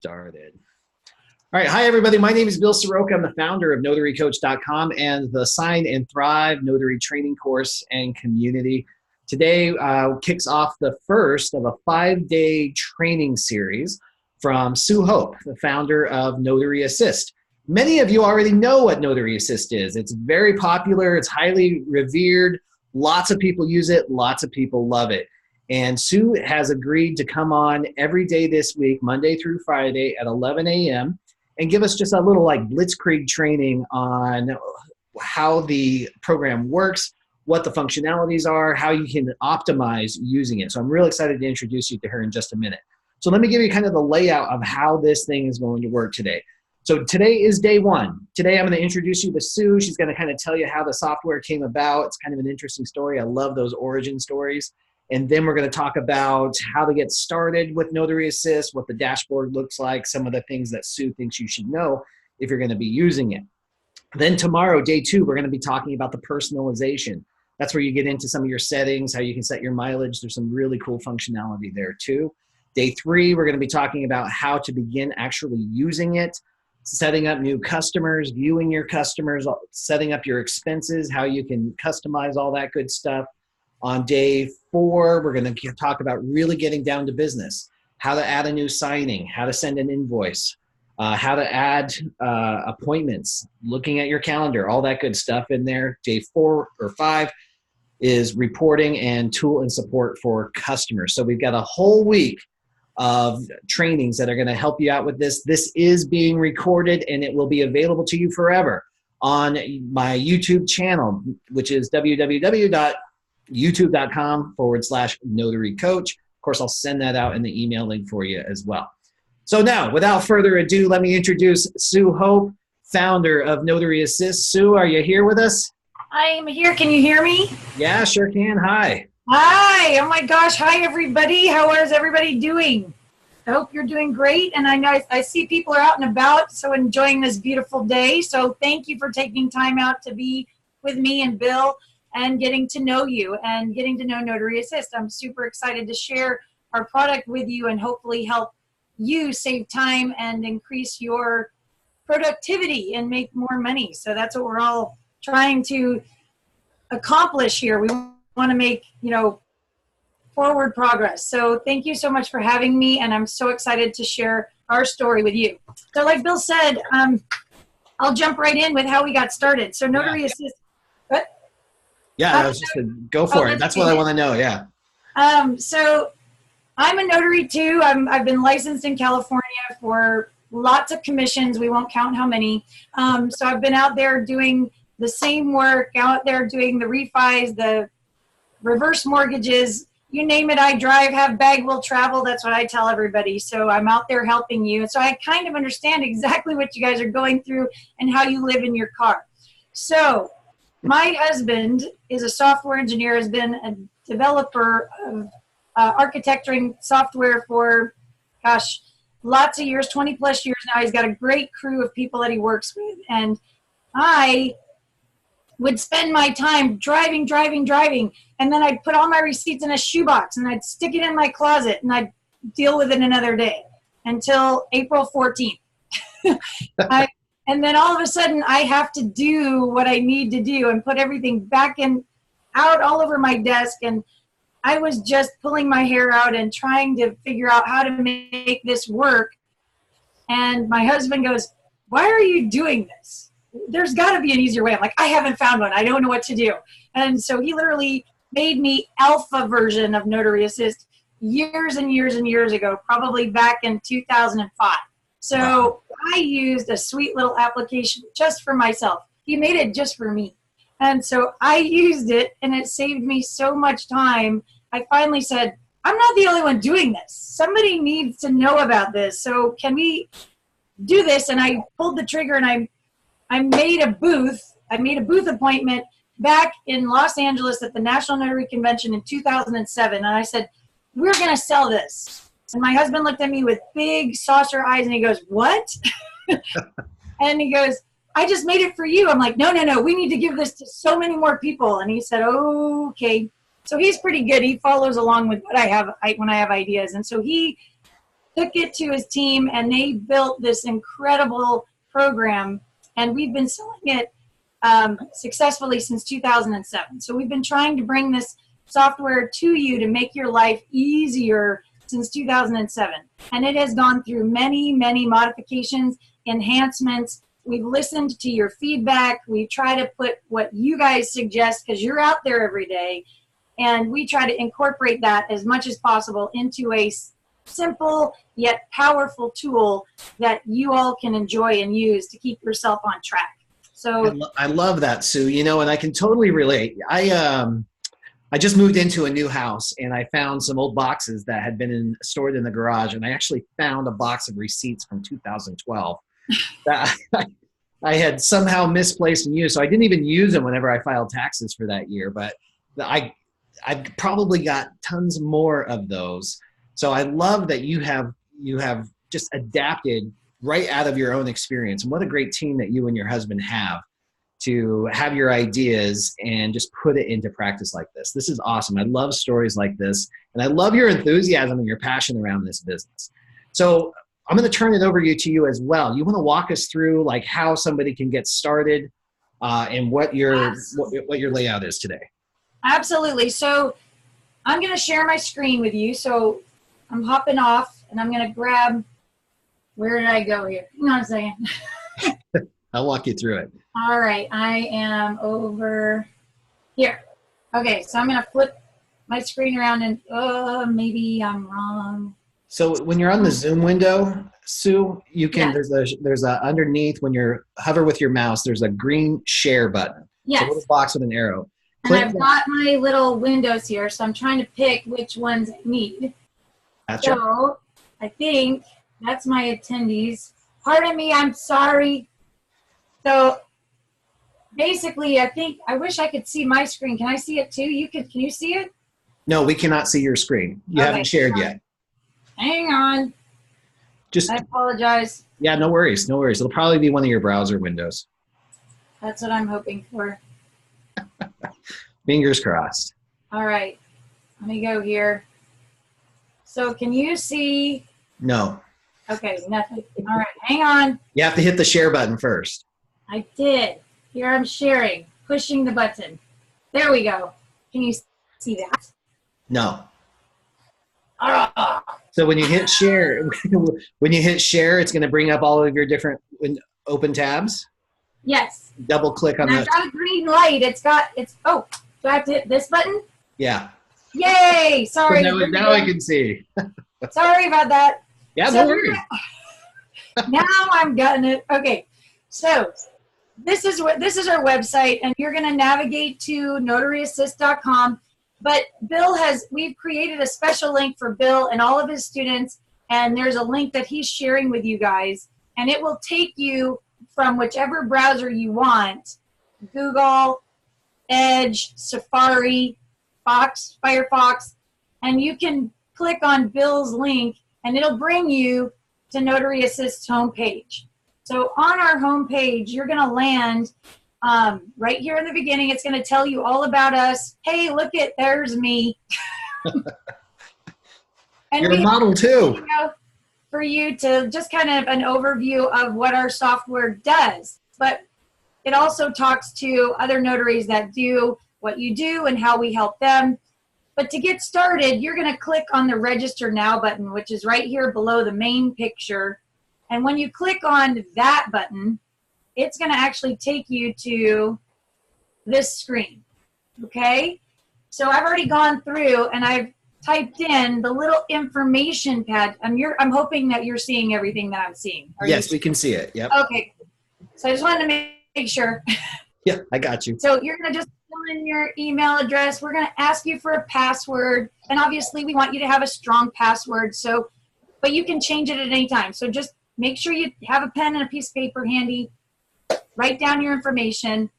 Started. All right. Hi, everybody. My name is Bill Soroka. I'm the founder of NotaryCoach.com and the Sign and Thrive Notary Training Course and Community. Today kicks off the first of a 5-day training series from Sue Hope, the founder of Notary Assist. Many of you already know what Notary Assist is. It's very popular. It's highly revered. Lots of people use it. Lots of people love it. And Sue has agreed to come on every day this week, Monday through Friday at 11 a.m. and give us just a little like blitzkrieg training on how the program works, what the functionalities are, how you can optimize using it. So I'm really excited to introduce you to her in just a minute. So let me give you kind of the layout of how this thing is going to work today. So today is day one. Today I'm going to introduce you to Sue. She's going to kind of tell you how the software came about. It's kind of an interesting story. I love those origin stories. And then we're going to talk about how to get started with Notary Assist, what the dashboard looks like, some of the things that Sue thinks you should know if you're going to be using it. Then tomorrow, day two, we're going to be talking about the personalization. That's where you get into some of your settings, how you can set your mileage. There's some really cool functionality there too. Day three, we're going to be talking about how to begin actually using it, setting up new customers, viewing your customers, setting up your expenses, how you can customize all that good stuff. On day four, we're going to talk about really getting down to business, how to add a new signing, how to send an invoice, how to add appointments, looking at your calendar, all that good stuff in there. Day 4 or 5 is reporting and tool and support for customers. So we've got a whole week of trainings that are going to help you out with this. This is being recorded and it will be available to you forever on my YouTube channel, which is www.youtube.com/NotaryCoach. Of course, I'll send that out in the email link for you as well. So now, without further ado, let me introduce Sue Hope, founder of Notary Assist. Sue, are you here with us? I'm here. Can you hear me? Yeah, sure can. Hi. Hi. Oh my gosh. Hi, everybody. How is everybody doing? I hope you're doing great. And I know I see people are out and about, so enjoying this beautiful day. So thank you for taking time out to be with me and Bill and getting to know you and getting to know Notary Assist. I'm super excited to share our product with you and hopefully help you save time and increase your productivity and make more money. So that's what we're all trying to accomplish here. We want to make, forward progress. So thank you so much for having me, and I'm so excited to share our story with you. So like Bill said, I'll jump right in with how we got started. So Notary Assist. What? Yeah, I was just go for it. That's what I want to know. Yeah. So I'm a notary too. I've been licensed in California for lots of commissions. We won't count how many. So I've been out there doing the same work, out there doing the refis, the reverse mortgages, you name it. I drive, have bag, will travel. That's what I tell everybody. So I'm out there helping you. So I kind of understand exactly what you guys are going through and how you live in your car. So my husband is a software engineer, has been a developer of architecturing software for, gosh, lots of years, 20 plus years now. He's got a great crew of people that he works with. And I would spend my time driving, and then I'd put all my receipts in a shoebox and I'd stick it in my closet and I'd deal with it another day until April 14th. And then all of a sudden I have to do what I need to do and put everything back out all over my desk. And I was just pulling my hair out and trying to figure out how to make this work. And my husband goes, "Why are you doing this? There's got to be an easier way." I'm like, "I haven't found one. I don't know what to do." And so he literally made me alpha version of Notary Assist years and years and years ago, probably back in 2005. So I used a sweet little application just for myself. He made it just for me. And so I used it and it saved me so much time. I finally said, I'm not the only one doing this. Somebody needs to know about this. So can we do this? And I pulled the trigger and I made a booth. I made a booth appointment back in Los Angeles at the National Notary Convention in 2007. And I said, we're going to sell this. And my husband looked at me with big saucer eyes and he goes, "What?" And he goes, "I just made it for you." I'm like, no, we need to give this to so many more people. And he said, "Okay." So he's pretty good. He follows along with what I have when I have ideas. And so he took it to his team, and they built this incredible program, and we've been selling it successfully since 2007. So we've been trying to bring this software to you to make your life easier since 2007. And it has gone through many, many modifications, enhancements. We've listened to your feedback. We try to put what you guys suggest, because you're out there every day, and we try to incorporate that as much as possible into a simple yet powerful tool that you all can enjoy and use to keep yourself on track. So I love that, Sue. You know, and I can totally relate. I just moved into a new house, and I found some old boxes that had been stored in the garage, and I actually found a box of receipts from 2012 that I had somehow misplaced and used. So I didn't even use them whenever I filed taxes for that year, but I've probably got tons more of those. So I love that you have just adapted right out of your own experience. And what a great team that you and your husband have to have your ideas and just put it into practice like this. This is awesome. I love stories like this, and I love your enthusiasm and your passion around this business. So I'm going to turn it over to you as well. You want to walk us through like how somebody can get started and what your layout is today. Absolutely. So I'm going to share my screen with you. So I'm hopping off, and I'm going to grab, where did I go here? Hang on a second. I'll walk you through it. All right, I am over here. Okay, so I'm going to flip my screen around, and maybe I'm wrong. So when you're on the Zoom window, Sue, you can, there's a underneath, when you hover with your mouse, there's a green share button. Yes. It's a little box with an arrow. And I've got my little windows here, so I'm trying to pick which ones I need. Gotcha. So I think that's my attendees. Pardon me, I'm sorry. So basically, I wish I could see my screen. Can I see it too? Can you see it? No, we cannot see your screen. You haven't shared yet. Hang on. I apologize. Yeah, no worries. No worries. It'll probably be one of your browser windows. That's what I'm hoping for. Fingers crossed. All right. Let me go here. So can you see? No. Okay, nothing. All right, hang on. You have to hit the share button first. I did. Here I'm sharing, pushing the button. There we go. Can you see that? No. Ah. So when you hit share, it's going to bring up all of your different open tabs. Yes. Double click on I've got a green light. Oh, do I have to hit this button? Yeah. Yay! Sorry. So now I can see. Sorry about that. Yeah, no worries. Now I'm getting it. Okay. So this is our website, and you're going to navigate to NotaryAssist.com. But we've created a special link for Bill and all of his students, and there's a link that he's sharing with you guys, and it will take you from whichever browser you want, Google, Edge, Safari, Firefox, and you can click on Bill's link, and it'll bring you to Notary Assist's homepage. So on our homepage, you're going to land right here in the beginning. It's going to tell you all about us. Hey, there's me. And you're a model too. For you to just kind of an overview of what our software does. But it also talks to other notaries that do what you do and how we help them. But to get started, you're going to click on the Register Now button, which is right here below the main picture. And when you click on that button, it's going to actually take you to this screen. Okay? So I've already gone through, and I've typed in the little information pad. I'm hoping that you're seeing everything that I'm seeing. Yes, we can see it. Yep. Okay. So I just wanted to make sure. Yeah, I got you. So you're going to just fill in your email address. We're going to ask you for a password. And obviously, we want you to have a strong password. But you can change it at any time. So just make sure you have a pen and a piece of paper handy. Write down your information.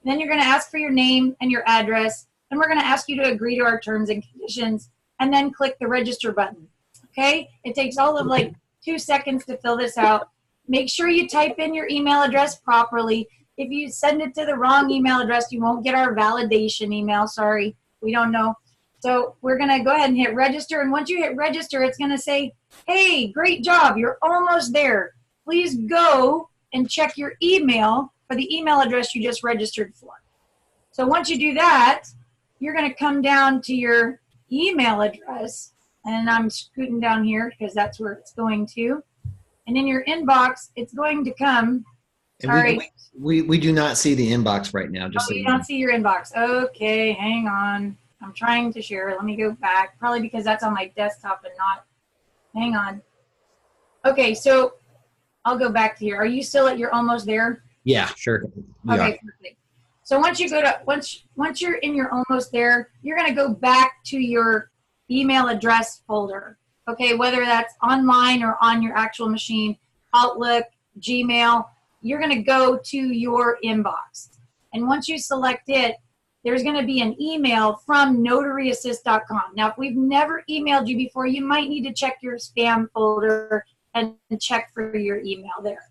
Then you're going to ask for your name and your address. And we're going to ask you to agree to our terms and conditions. And then click the register button. Okay? It takes all of 2 seconds to fill this out. Make sure you type in your email address properly. If you send it to the wrong email address, you won't get our validation email. Sorry, we don't know. So we're going to go ahead and hit register. And once you hit register, it's going to say, hey, great job. You're almost there. Please go and check your email for the email address you just registered for. So once you do that, you're going to come down to your email address. And I'm scooting down here because that's where it's going to. And in your inbox, it's going to come. Sorry. We do not see the inbox right now. Just so you don't see your inbox. Okay, hang on. I'm trying to share. Let me go back. Probably because that's on my desktop and not. Hang on. Okay, so I'll go back to here. Are you still at your almost there? Yeah, sure. Okay, perfect. So once you go to once you're in your almost there, you're going to go back to your email address folder. Okay, whether that's online or on your actual machine, Outlook, Gmail, you're going to go to your inbox. And once you select it, there's going to be an email from NotaryAssist.com. Now, if we've never emailed you before, you might need to check your spam folder and check for your email there.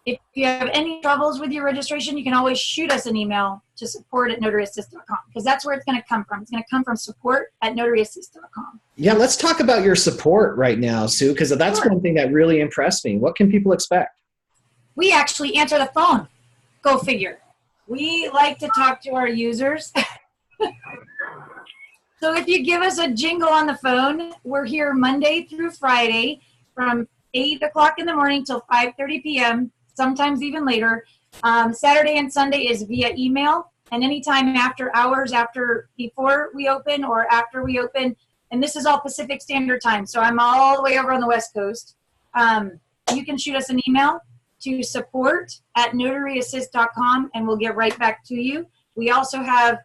If you have any troubles with your registration, you can always shoot us an email to support@NotaryAssist.com because that's where it's going to come from. It's going to come from support@NotaryAssist.com. Yeah, let's talk about your support right now, Sue, because that's one thing that really impressed me. What can people expect? We actually answer the phone. Go figure. We like to talk to our users. So if you give us a jingle on the phone, we're here Monday through Friday from 8 o'clock in the morning till 5:30 p.m., sometimes even later. Saturday and Sunday is via email, and anytime after hours, before we open or after we open, and this is all Pacific Standard Time, so I'm all the way over on the West Coast. You can shoot us an email to support@NotaryAssist.com, and we'll get right back to you. We also have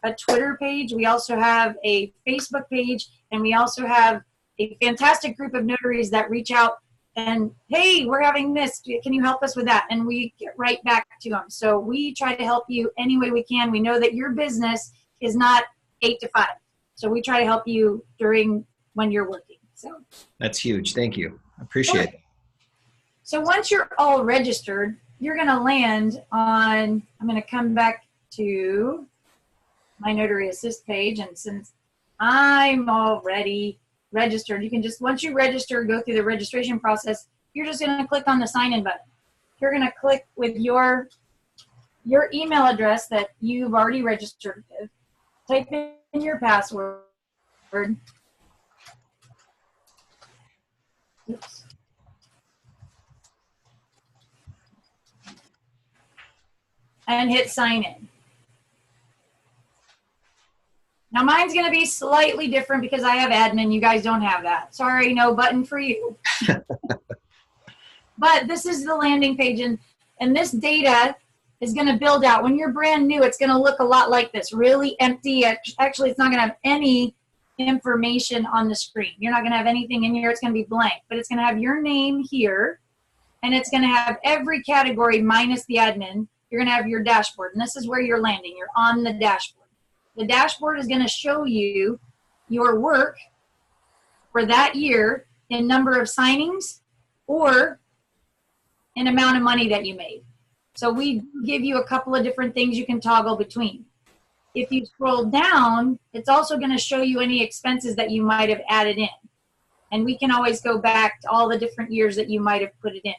a Twitter page. We also have a Facebook page, and we also have a fantastic group of notaries that reach out and, hey, we're having this. Can you help us with that? And we get right back to them. So we try to help you any way we can. We know that your business is not 8 to 5. So we try to help you when you're working. So that's huge. Thank you. I appreciate it. So once you're all registered, you're going to land on, I'm going to come back to my Notary Assist page. And since I'm already registered, you can just, once you register, go through the registration process, you're just going to click on the sign in button. You're going to click with your email address that you've already registered with, type in your password. Oops. And hit sign in. Now mine's going to be slightly different because I have admin. You guys don't have that. Sorry, no button for you. But this is the landing page, and this data is going to build out. When you're brand new, it's going to look a lot like this, really empty. Actually, it's not going to have any information on the screen. You're not going to have anything in here. It's going to be blank, but it's going to have your name here, and it's going to have every category minus the admin. You're going to have your dashboard, and this is where you're landing. You're on the dashboard. The dashboard is going to show you your work for that year in number of signings or in amount of money that you made. So we give you a couple of different things you can toggle between. If you scroll down, it's also going to show you any expenses that you might have added in. And we can always go back to all the different years that you might have put it in.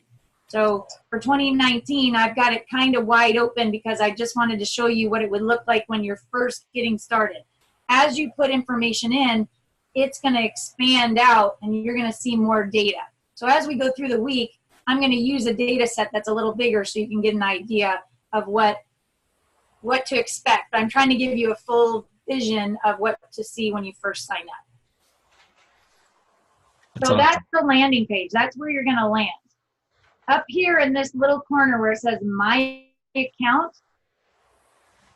So for 2019, I've got it kind of wide open because I just wanted to show you what it would look like when you're first getting started. As you put information in, it's going to expand out and you're going to see more data. So as we go through the week, I'm going to use a data set that's a little bigger so you can get an idea of what to expect. But I'm trying to give you a full vision of what to see when you first sign up. So that's the landing page. That's where you're going to land. Up here in this little corner where it says My Account,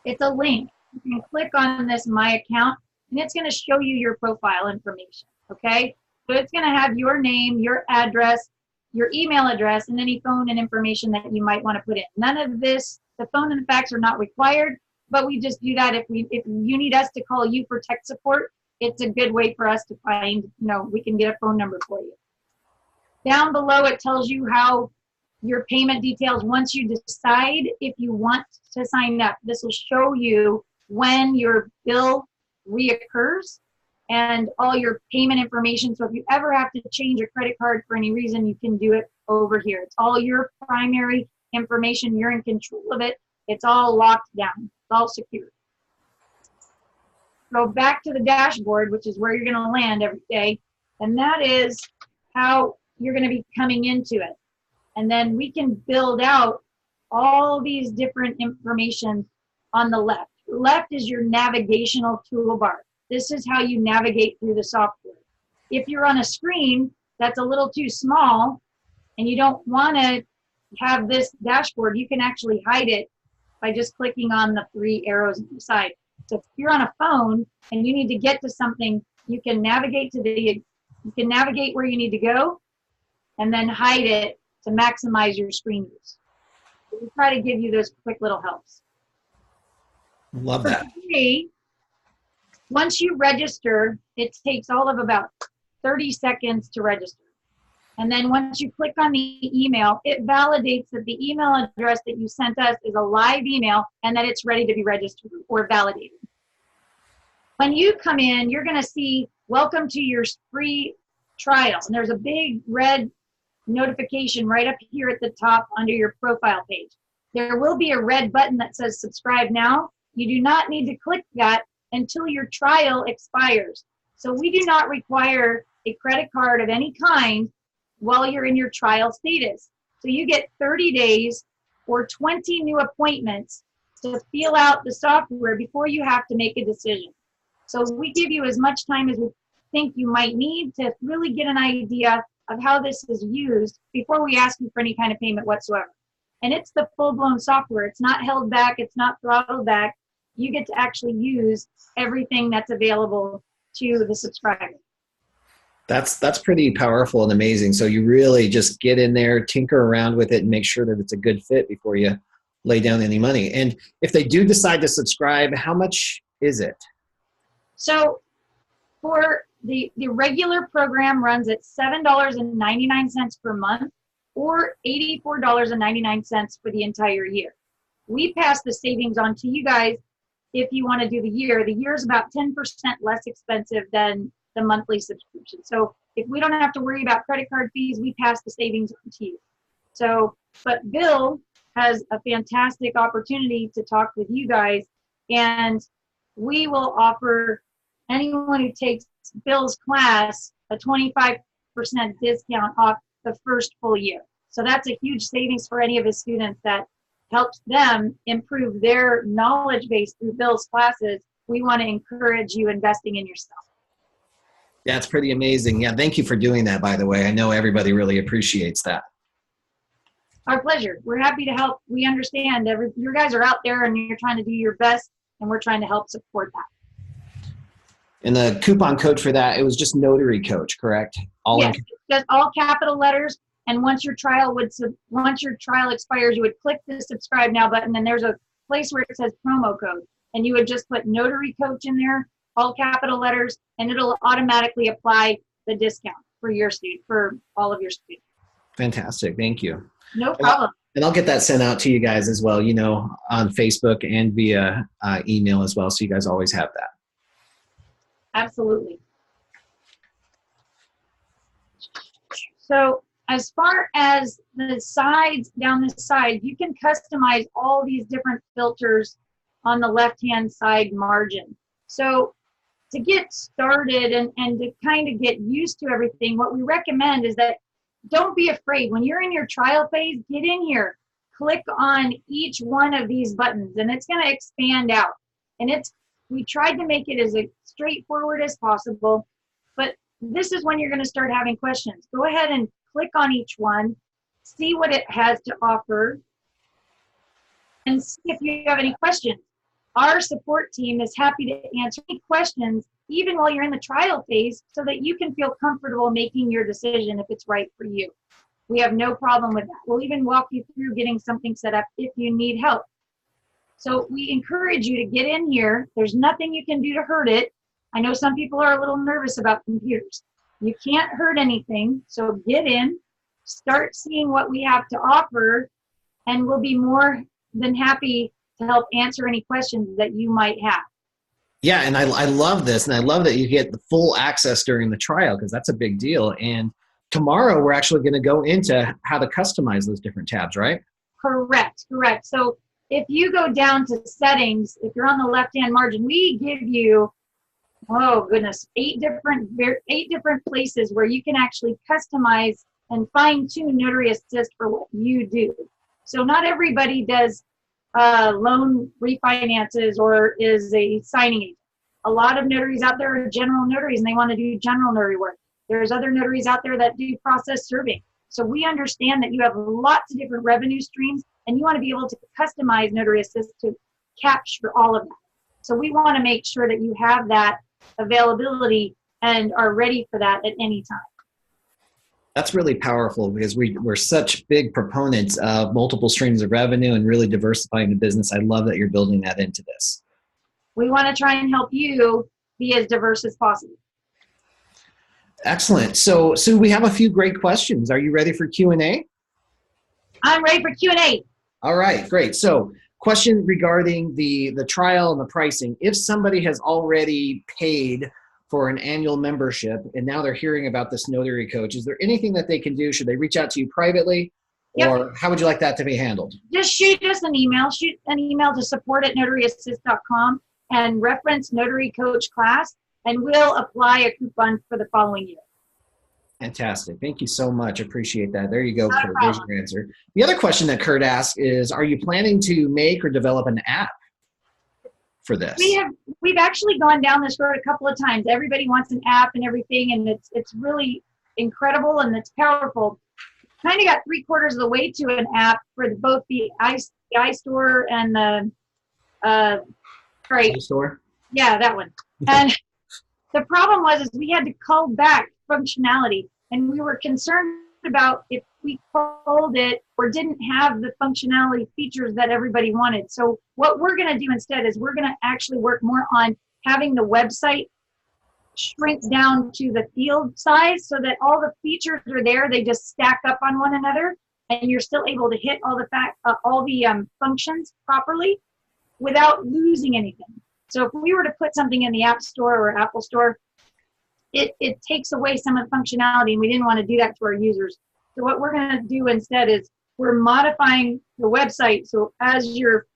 it's a link. You can click on this My Account, and it's going to show you your profile information, okay? So it's going to have your name, your address, your email address, and any phone and information that you might want to put in. None of this, the phone and the fax are not required, but we just do that if you need us to call you for tech support. It's a good way for us to find, we can get a phone number for you. Down below, it tells you how your payment details. Once you decide if you want to sign up, this will show you when your bill reoccurs, and all your payment information. So if you ever have to change a credit card for any reason, you can do it over here. It's all your primary information. You're in control of it. It's all locked down. It's all secure. Go back to the dashboard, which is where you're going to land every day. And that is how you're going to be coming into it. And then we can build out all these different information on the left. Left is your navigational toolbar. This is how you navigate through the software. If you're on a screen that's a little too small and you don't want to have this dashboard, you can actually hide it by just clicking on the 3 arrows on the side. So if you're on a phone and you need to get to something, you can navigate where you need to go and then hide it to maximize your screen use. So we try to give you those quick little helps. Love that. Once you register, it takes all of about 30 seconds to register. And then once you click on the email, it validates that the email address that you sent us is a live email and that it's ready to be registered or validated. When you come in, you're going to see, welcome to your free trial. And there's a big red notification right up here at the top under your profile page. There will be a red button that says subscribe now. You do not need to click that until your trial expires. So we do not require a credit card of any kind while you're in your trial status. So you get 30 days or 20 new appointments to feel out the software before you have to make a decision. So we give you as much time as we think you might need to really get an idea of how this is used before we ask you for any kind of payment whatsoever. And it's the full-blown software. It's not held back. It's not throttled back. You get to actually use everything that's available to the subscriber. That's pretty powerful and amazing. So you really just get in there, tinker around with it, and make sure that it's a good fit before you lay down any money. And if they do decide to subscribe, how much is it? So for the regular program runs at $7.99 per month or $84.99 for the entire year. We pass the savings on to you guys if you want to do the year. The year is about 10% less expensive than the monthly subscription. So if we don't have to worry about credit card fees, we pass the savings on to you. So, but Bill has a fantastic opportunity to talk with you guys, and we will offer anyone who takes Bill's class a 25% discount off the first full year. So that's a huge savings for any of his students that helps them improve their knowledge base through Bill's classes. We want to encourage you investing in yourself. Yeah, it's pretty amazing. Yeah, thank you for doing that, by the way. I know everybody really appreciates that. Our pleasure. We're happy to help. We understand you guys are out there and you're trying to do your best, and we're trying to help support that. And the coupon code for that, it was just Notary Coach, correct? Yes, just all capital letters. And once your trial expires, you would click the subscribe now button, and there's a place where it says promo code, and you would just put Notary Coach in there, all capital letters, and it'll automatically apply the discount for your student, for all of your students. Fantastic, thank you. No problem. And I'll get that sent out to you guys as well, you know, on Facebook and via email as well, so you guys always have that. Absolutely. So as far as the sides, down the side, you can customize all these different filters on the left-hand side margin. So to get started and to kind of get used to everything, what we recommend is that don't be afraid. When you're in your trial phase, get in here, click on each one of these buttons, and it's going to expand out. And we tried to make it as straightforward as possible, but this is when you're going to start having questions. Go ahead and click on each one, see what it has to offer, and see if you have any questions. Our support team is happy to answer any questions, even while you're in the trial phase, so that you can feel comfortable making your decision if it's right for you. We have no problem with that. We'll even walk you through getting something set up if you need help. So we encourage you to get in here. There's nothing you can do to hurt it. I know some people are a little nervous about computers. You can't hurt anything, so get in, start seeing what we have to offer, and we'll be more than happy to help answer any questions that you might have. Yeah, and I love this, and I love that you get the full access during the trial because that's a big deal. And tomorrow we're actually going to go into how to customize those different tabs, right? Correct, correct. So if you go down to settings, if you're on the left-hand margin, we give you, oh goodness, eight different places where you can actually customize and fine-tune Notary Assist for what you do. So not everybody does loan refinances or is a signing agent. A lot of notaries out there are general notaries and they want to do general notary work. There's other notaries out there that do process serving. So we understand that you have lots of different revenue streams and you want to be able to customize Notary Assist to capture all of that. So we want to make sure that you have that availability and are ready for that at any time. That's really powerful because we're such big proponents of multiple streams of revenue and really diversifying the business. I love that you're building that into this. We want to try and help you be as diverse as possible. Excellent. So Sue, we have a few great questions. Are you ready for Q&A? I'm ready for Q&A. All right, great. So question regarding the trial and the pricing. If somebody has already paid for an annual membership and now they're hearing about this notary coach, is there anything that they can do? Should they reach out to you privately? Yep. Or how would you like that to be handled? Just shoot us an email. Shoot an email to support@NotaryAssist.com and reference Notary Coach class, and we'll apply a coupon for the following year. Fantastic. Thank you so much. Appreciate that. There you go, Kurt. There's your answer. The other question that Kurt asked is, are you planning to make or develop an app for this? We've actually gone down this road a couple of times. Everybody wants an app and everything, and it's really incredible and it's powerful. Kind of got 3/4 of the way to an app for both the iStore and the Store? Yeah, that one. And the problem was we had to call back functionality, and we were concerned about if we called it or didn't have the functionality features that everybody wanted. So what we're going to do instead is we're going to actually work more on having the website shrink down to the field size so that all the features are there. They just stack up on one another, and you're still able to hit all the functions properly without losing anything. So if we were to put something in the App Store or Apple Store, it takes away some of the functionality, and we didn't want to do that to our users. So what we're going to do instead is we're modifying the website. So as your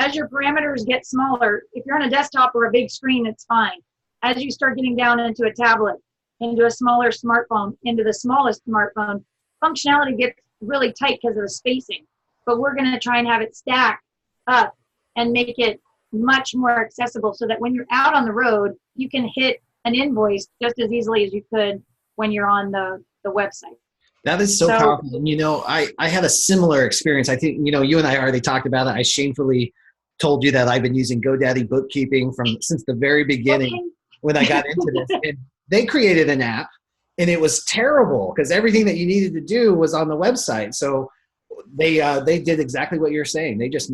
parameters get smaller, if you're on a desktop or a big screen, it's fine. As you start getting down into a tablet, into a smaller smartphone, into the smallest smartphone, functionality gets really tight because of the spacing. But we're going to try and have it stack up and make it much more accessible so that when you're out on the road, you can hit an invoice just as easily as you could when you're on the website. That is so powerful. And, I had a similar experience. I think, you and I already talked about it. I shamefully told you that I've been using GoDaddy bookkeeping since the very beginning when I got into this. And they created an app, and it was terrible because everything that you needed to do was on the website. So they did exactly what you're saying. They just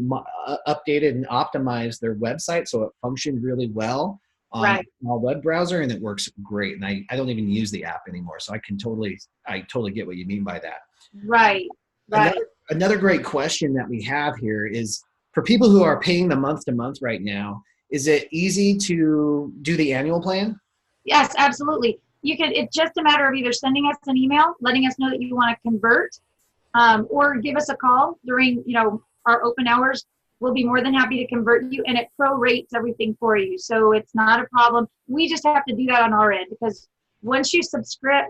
updated and optimized their website so it functioned really well on a web browser, and it works great. And I don't even use the app anymore, so I totally get what you mean by that. Right. Another great question that we have here is, for people who are paying the month to month right now, is it easy to do the annual plan? Yes, absolutely. It's just a matter of either sending us an email, letting us know that you want to convert, or give us a call during, our open hours. We'll be more than happy to convert you, and it prorates everything for you. So it's not a problem. We just have to do that on our end, because once you subscribe,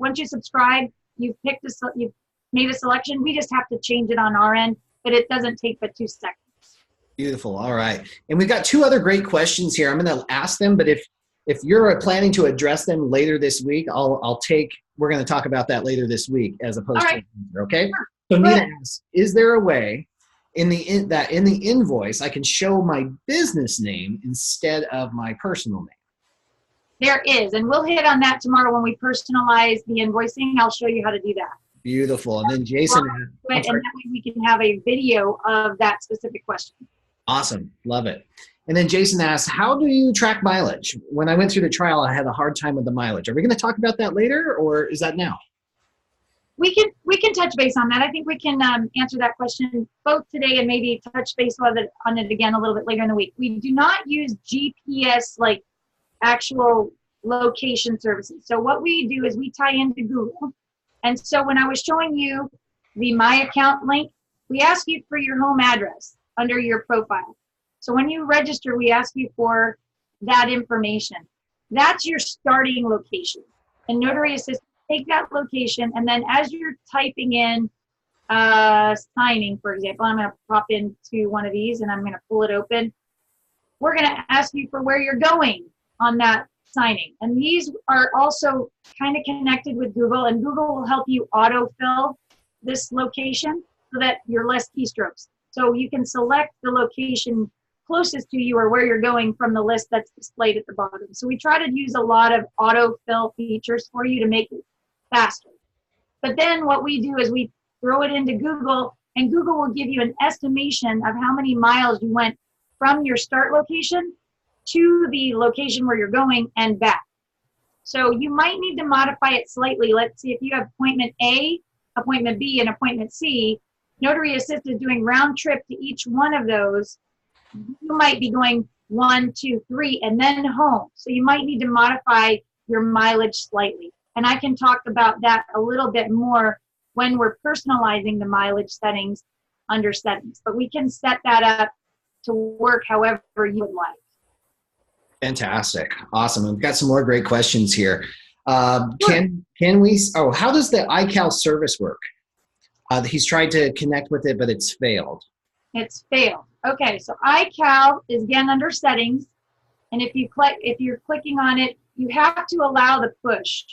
you've made a selection. We just have to change it on our end, but it doesn't take but 2 seconds. Beautiful. All right. And we've got 2 other great questions here. I'm going to ask them, but if you're planning to address them later this week, we're going to talk about that later this week as opposed to, okay? Sure. So Nina asks, is there a way in the invoice I can show my business name instead of my personal name? There is, and we'll hit on that tomorrow when we personalize the invoicing. I'll show you how to do that. Beautiful. And then Jason, and that way we can have a video of that specific question. Awesome. Love it. And then Jason asks, how do you track mileage? When I went through the trial, I had a hard time with the mileage. Are we going to talk about that later, or is that now? we can touch base on that. I think we can answer that question both today and maybe touch base on it again a little bit later in the week. We do not use GPS like actual location services. So what we do is we tie into Google. And so when I was showing you the My Account link, we ask you for your home address under your profile. So when you register, we ask you for that information. That's your starting location. And Notary Assist take that location, and then as you're typing in signing, for example, I'm going to pop into one of these and I'm going to pull it open. We're going to ask you for where you're going on that signing. And these are also kind of connected with Google, and Google will help you autofill this location so that you're less keystrokes. So you can select the location closest to you or where you're going from the list that's displayed at the bottom. So we try to use a lot of autofill features for you to make it faster. But then what we do is we throw it into Google, and Google will give you an estimation of how many miles you went from your start location to the location where you're going and back. So you might need to modify it slightly. Let's see, if you have appointment A, appointment B, and appointment C, Notary Assist is doing round trip to each one of those. You might be going 1, 2, 3, and then home. So you might need to modify your mileage slightly. And I can talk about that a little bit more when we're personalizing the mileage settings under settings. But we can set that up to work however you would like. Fantastic. Awesome. We've got some more great questions here. Can we, how does the iCal service work? He's tried to connect with it, but it's failed. It's failed. Okay, so iCal is again under settings. And if you're clicking on it, you have to allow the push.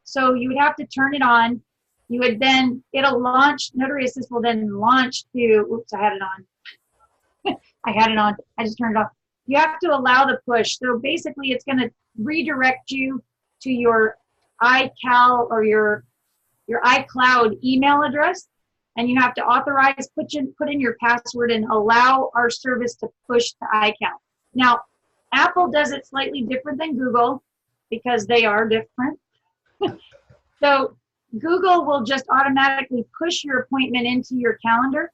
So you would have to turn it on. You would then, it'll launch, Notary Assist will then launch to, oops, I had it on. I had it on, I just turned it off. You have to allow the push. So basically it's gonna redirect you to your iCal or your iCloud email address. And you have to authorize, put in your password and allow our service to push to iCal. Now, Apple does it slightly different than Google because they are different. So Google will just automatically push your appointment into your calendar.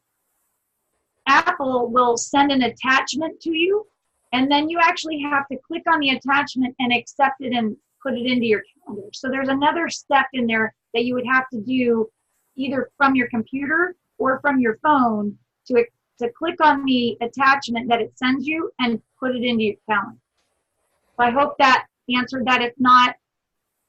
Apple will send an attachment to you, and then you actually have to click on the attachment and accept it and put it into your calendar. So there's another step in there that you would have to do either from your computer or from your phone to click on the attachment that it sends you and put it into your calendar. So I hope that answered that. If not,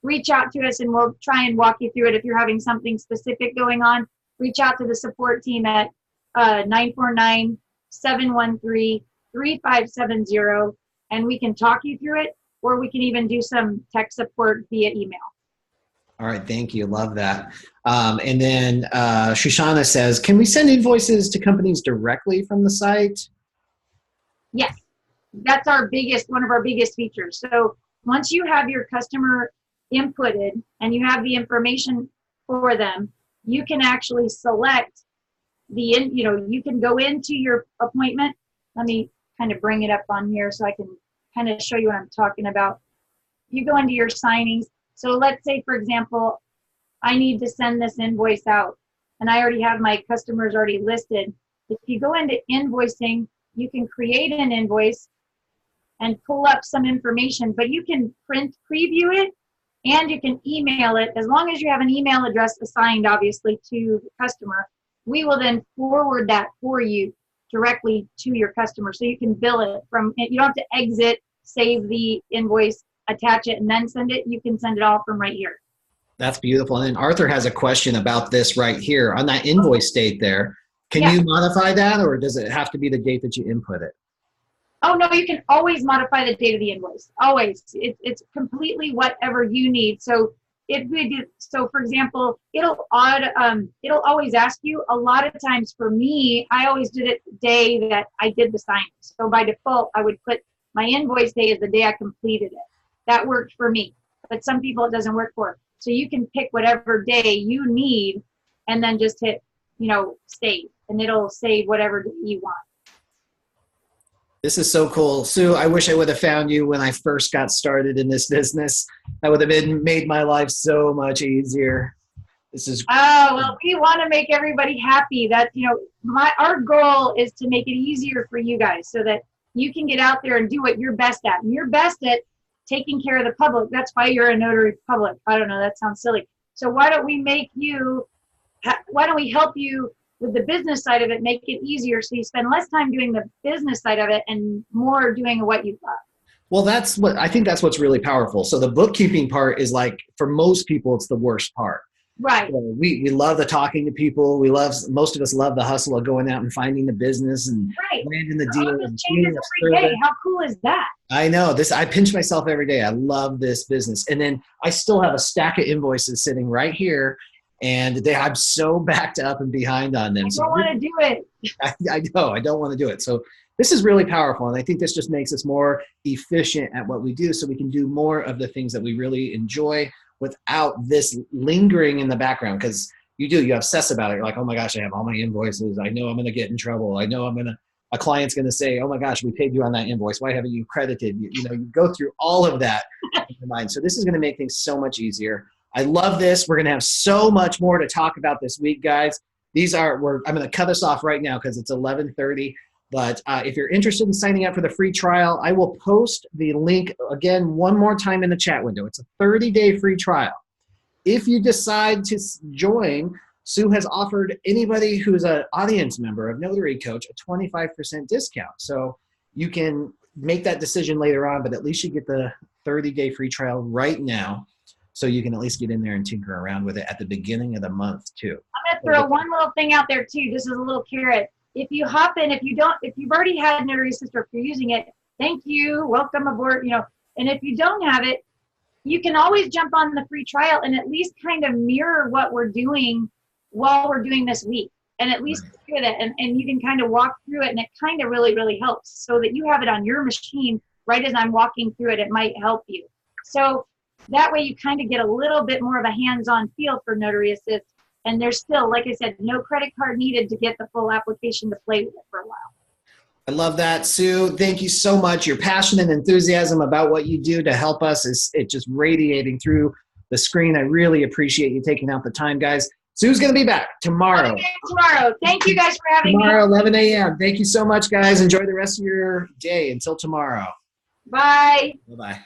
reach out to us and we'll try and walk you through it. If you're having something specific going on, reach out to the support team at 949-713-3570 and we can talk you through it, or we can even do some tech support via email. All right, thank you. Love that. And then Shoshana says, can we send invoices to companies directly from the site? Yes, that's one of our biggest features. So once you have your customer inputted and you have the information for them, you can actually select you can go into your appointment. Let me kind of bring it up on here so I can kind of show you what I'm talking about. You go into your signings. So let's say, for example, I need to send this invoice out and I already have my customers already listed. If you go into invoicing, you can create an invoice and pull up some information, but you can preview it and you can email it. As long as you have an email address assigned, obviously, to the customer, we will then forward that for you directly to your customer. So you can bill it you don't have to exit, save the invoice, attach it, and then send it. You can send it all from right here. That's beautiful. And then Arthur has a question about this right here. On that invoice date there, can you modify that, or does it have to be the date that you input it? Oh, no, you can always modify the date of the invoice. Always. It's completely whatever you need. So for example, it'll always ask you. A lot of times for me, I always did it the day that I did the signing. So by default, I would put my invoice day as the day I completed it. That worked for me. But some people it doesn't work for. So you can pick whatever day you need and then just hit, save. And it'll save whatever day you want. This is so cool. Sue, I wish I would have found you when I first got started in this business. That would have made my life so much easier. This is Oh, well, we want to make everybody happy. That, you know, our goal is to make it easier for you guys so that you can get out there and do what you're best at. And you're best at taking care of the public. That's why you're a notary public. I don't know, that sounds silly. So why don't we help you with the business side of it, make it easier so you spend less time doing the business side of it and more doing what you love. Well, I think that's what's really powerful. So the bookkeeping part is like, for most people, it's the worst part. Right. So we love the talking to people. Most of us love the hustle of going out and finding the business and landing the deal. It changes every day. How cool is that? I know this. I pinch myself every day. I love this business. And then I still have a stack of invoices sitting right here, and I'm so backed up and behind on them. I don't want to do it. I know. I don't want to do it. So this is really powerful. And I think this just makes us more efficient at what we do so we can do more of the things that we really enjoy without this lingering in the background. Because you obsess about it. You're like, oh my gosh, I have all my invoices. I know I'm going to get in trouble. I know a client's going to say, oh my gosh, we paid you on that invoice. Why haven't you credited? You go through all of that in your mind. So this is going to make things so much easier. I love this. We're going to have so much more to talk about this week, guys. I'm going to cut us off right now because it's 11:30. But if you're interested in signing up for the free trial, I will post the link again one more time in the chat window. It's a 30-day free trial. If you decide to join, Sue has offered anybody who's an audience member of Notary Coach a 25% discount. So you can make that decision later on, but at least you get the 30-day free trial right now. So you can at least get in there and tinker around with it at the beginning of the month too. I'm going to throw one little thing out there too. This is a little carrot. If you hop in, if you've already had NotaryAssist or if you're using it, thank you, welcome aboard, and if you don't have it, you can always jump on the free trial and at least kind of mirror what we're doing while we're doing this week, and at least look at it, and you can kind of walk through it, and it kind of really, really helps so that you have it on your machine right as I'm walking through it. It might help you. So that way you kind of get a little bit more of a hands-on feel for NotaryAssist. And there's still, like I said, no credit card needed to get the full application to play with it for a while. I love that, Sue. Thank you so much. Your passion and enthusiasm about what you do to help us is just radiating through the screen. I really appreciate you taking out the time, guys. Sue's going to be back tomorrow. Tomorrow. Thank you guys for having me. Tomorrow, 11 a.m. Thank you so much, guys. Enjoy the rest of your day. Until tomorrow. Bye. Bye-bye.